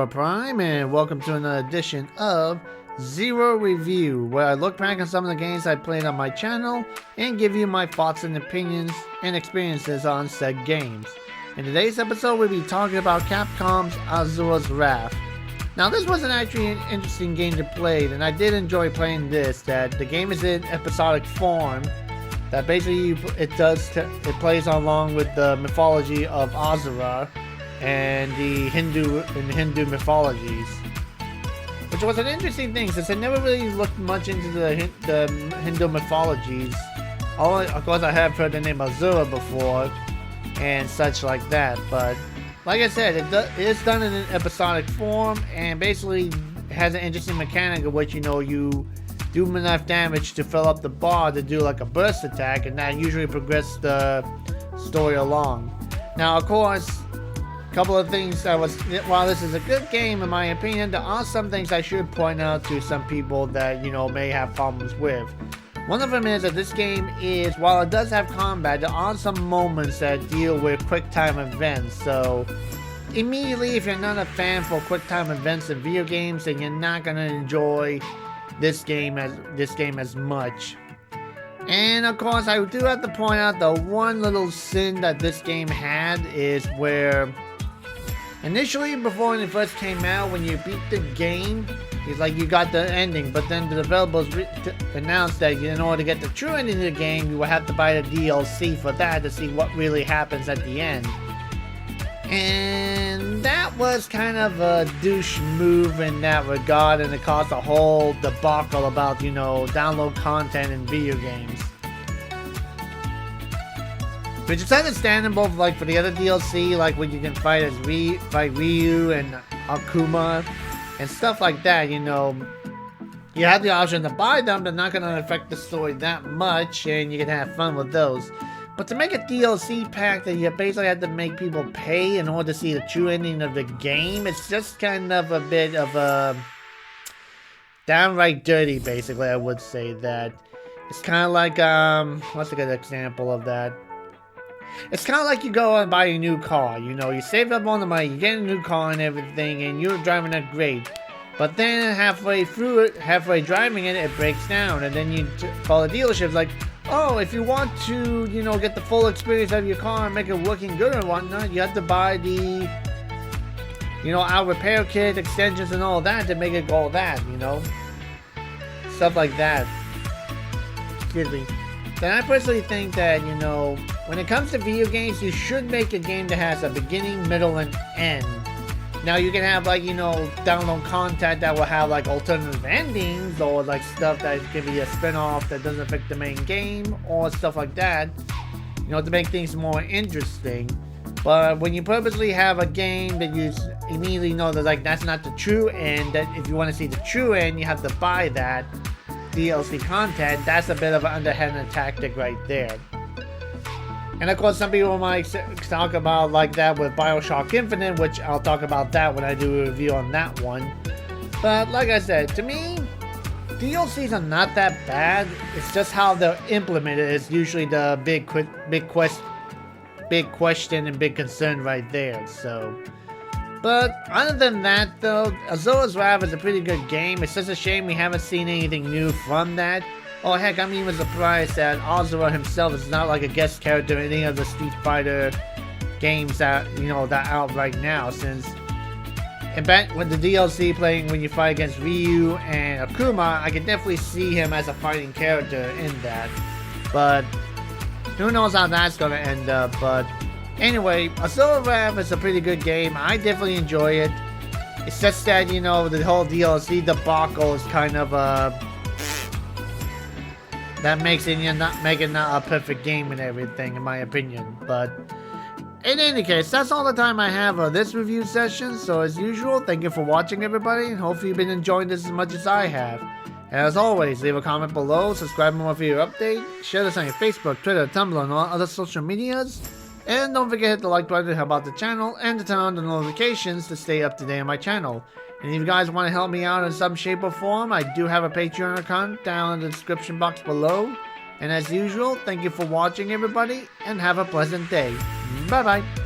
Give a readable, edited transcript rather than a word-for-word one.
Zero Prime, and welcome to another edition of Zero Review, where I look back on some of the games I played on my channel and give you my thoughts and opinions and experiences on said games. In today's episode, we'll be talking about Capcom's Asura's Wrath. Now, this wasn't actually an interesting game to play, and I did enjoy playing this. That the game is in episodic form. That basically it plays along with the mythology of Asura and the Hindu mythologies, which was an interesting thing since I never really looked much into the Hindu mythologies. Of course, I have heard the name Asura before and such like that, but like I said, it is done in an episodic form and basically has an interesting mechanic of which, you do enough damage to fill up the bar to do like a burst attack, and that usually progresses the story along. Now, of course, a couple of things while this is a good game in my opinion, there are some things I should point out to some people that, may have problems with. One of them is that this game is, while it does have combat, there are some moments that deal with quick time events, so immediately if you're not a fan for quick time events in video games, then you're not going to enjoy this game as much. And of course, I do have to point out the one little sin that this game had is where initially, before it first came out, when you beat the game, it's like you got the ending, but then the developers announced that in order to get the true ending of the game, you will have to buy the DLC for that to see what really happens at the end. And that was kind of a douche move in that regard, and it caused a whole debacle about, download content in video games. Which is understandable, like for the other DLC, like when you can fight Ryu and Akuma and stuff like that, you have the option to buy them. They're not going to affect the story that much, and you can have fun with those. But to make a DLC pack that you basically have to make people pay in order to see the true ending of the game, it's just kind of a bit of a downright dirty, basically. I would say that it's kind of like what's a good example of that? It's kind of like you go and buy a new car, you save up all the money, you get a new car and everything, and you're driving it great. But then halfway driving it, it breaks down, and then you call the dealership like, oh, if you want to, get the full experience of your car and make it working good and whatnot, you have to buy the, our repair kit, extensions and all that to make it go that, stuff like that. Excuse me. Then I personally think that, when it comes to video games, you should make a game that has a beginning, middle, and end. Now, you can have, download content that will have, alternative endings, or, stuff that can be a spin-off that doesn't affect the main game, or stuff like that, to make things more interesting. But when you purposely have a game that you immediately know that, that's not the true end, that if you want to see the true end, you have to buy that DLC content, that's a bit of an underhanded tactic right there. And of course, some people might talk about like that with BioShock Infinite, which I'll talk about that when I do a review on that one. But like I said, to me, DLCs are not that bad. It's just how they're implemented is usually the big question and big concern right there. So, but other than that, though, Asura's Wrath is a pretty good game. It's just a shame we haven't seen anything new from that. Oh heck, I'm even surprised that Asura himself is not like a guest character in any of the Street Fighter games that, that are out right now, since in fact with the DLC playing when you fight against Ryu and Akuma, I can definitely see him as a fighting character in that. But who knows how that's gonna end up. But anyway, Asura's Wrath is a pretty good game. I definitely enjoy it. It's just that, the whole DLC debacle is kind of that makes it not a perfect game and everything, in my opinion. But in any case, that's all the time I have for this review session. So as usual, thank you for watching, everybody, and hopefully you've been enjoying this as much as I have. And as always, leave a comment below, subscribe for more video update, share this on your Facebook, Twitter, Tumblr, and all other social medias. And don't forget to hit the like button to help out the channel, and to turn on the notifications to stay up to date on my channel. And if you guys want to help me out in some shape or form, I do have a Patreon account down in the description box below. And as usual, thank you for watching, everybody, and have a pleasant day. Bye bye.